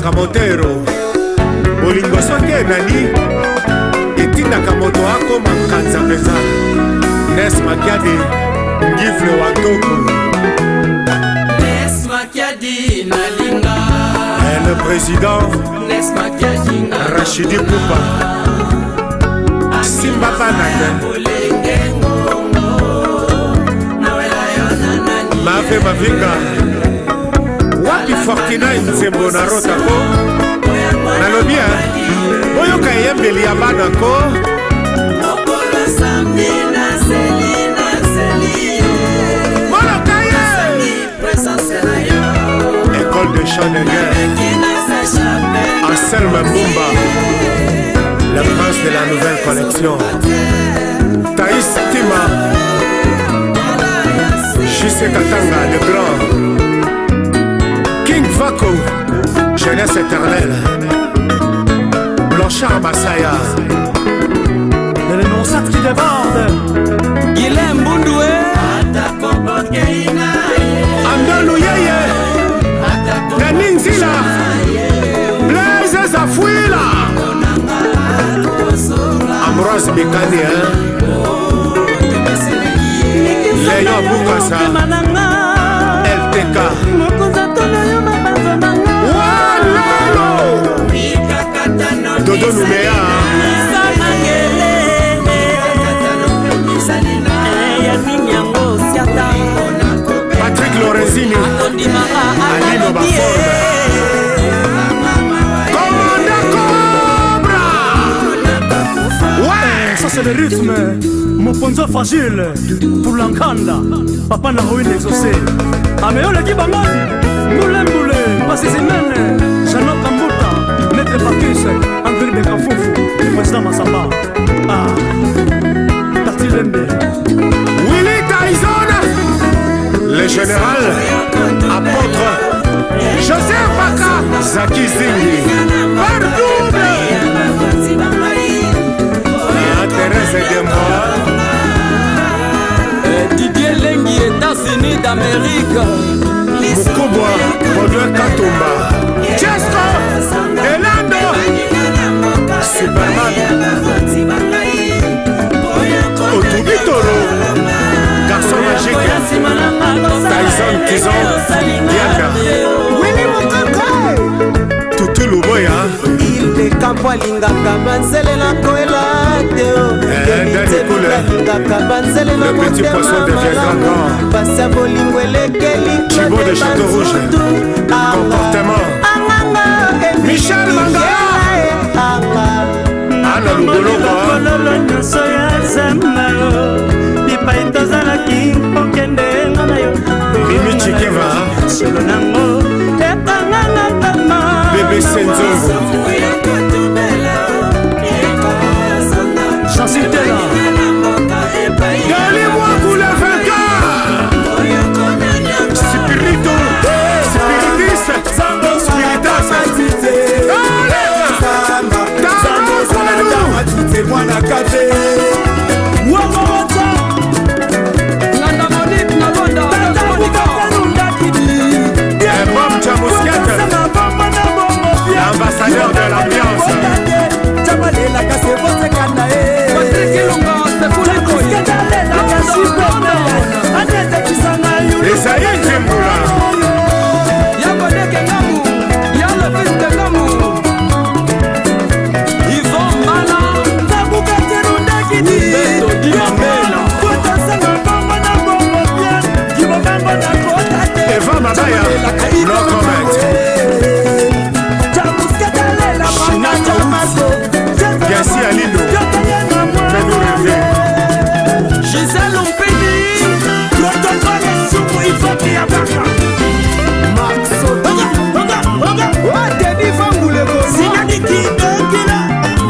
tondaka motero bolingo soki enani etindaka moto akoma kanza mpenza. Nes Makiadi ngifle watoko Nes Makiadi nalinga le président Nes Makiadi Rachidi Poupa Simba Banate Mafe Mavinga wapi Fortina Nzembo na Rotako nalobi boyoka yembeli ya bana ko École de Chanel Anselme Mbumba, le prince de la nouvelle collection. Thaïs Tima Jissé Katanga le grand King Vako, jeunesse éternelle. Blanchard Massaya, le non-sat qui déborde. Guilhem Bundoué Andalou Yeye Naninzila Blaise Zafouila Ambroise Bikani Léon Boukassa LTK Walalo Dodo Nouméa Patrick Lorenzini Alino Baforme Commanda Cobra. Ouais, ça c'est le rythme. Mon ponzo fragile pour l'encanda. Papa n'a ruine exaucé. Améo le Kibangoni Moulin Moulin Passé Zimene Jeannot Kambuta Maître Patrice André Bekafoufou le président Massamba. Ah Tati Lembe Willy Tyson, le général apôtre Joseph Baka Zaki Zingi Bardoud Thérèse Demba Didier Lengi États-Unis d'Amérique Mukubwa Baudouin Katumba Chesco Elando Superman Otubitoro Garçon magique Tyson Tizon Diana Willy Mokaka Tutu Luboya Il décampo alingaka banzele na koela teo Le petit poisson devient grand. Basa bolingo elekeli Chibo de Château Rouge Comportement Michel Mangala Anna Lugoloba Mimi Chikeva Bébé Senzongo Chancitela Donnez-moi pour le vainqueur Spirito Spiritus Spiritas l'ambassadeur de l'ambiance Esaïe Nzemboula Eva Mabaya no comment Gassi Alino fais-nous rêver Gisèle Ompeni protocole suku ifoki ya baka Maxo Denis Fangulego Sinani Kidokila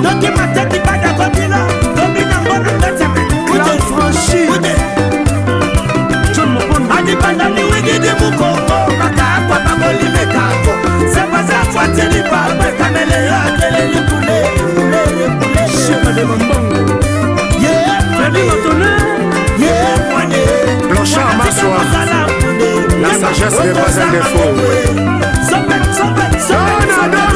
Doki Matati Bada Kotila Domina Mbona Ndeteme Claude Franchi John Mobondo Adi Bada ni wigi di Mukongo Maka akwa Bagoli Mekako Sepa za fuatili Palme Kamele ya Keleli Kule Chema de Mambongo Freddy Matoné Blanchard Massoir La sagesse n'est pas un défaut Sopet, sopet, sopet, sopet.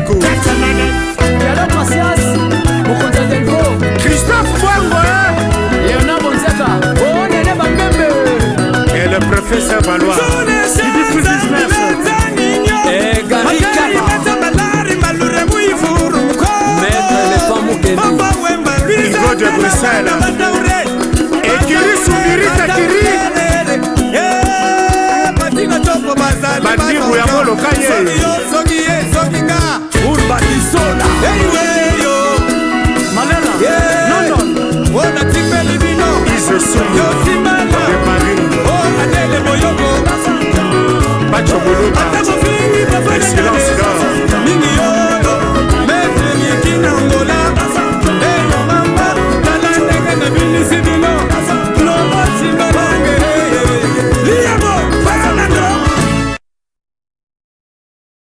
Kikou Dialogue Macias, Mokonza Delvo, Christophe Bwango Léonard Bonzeka, Bonene Bambembe et le professeur Valois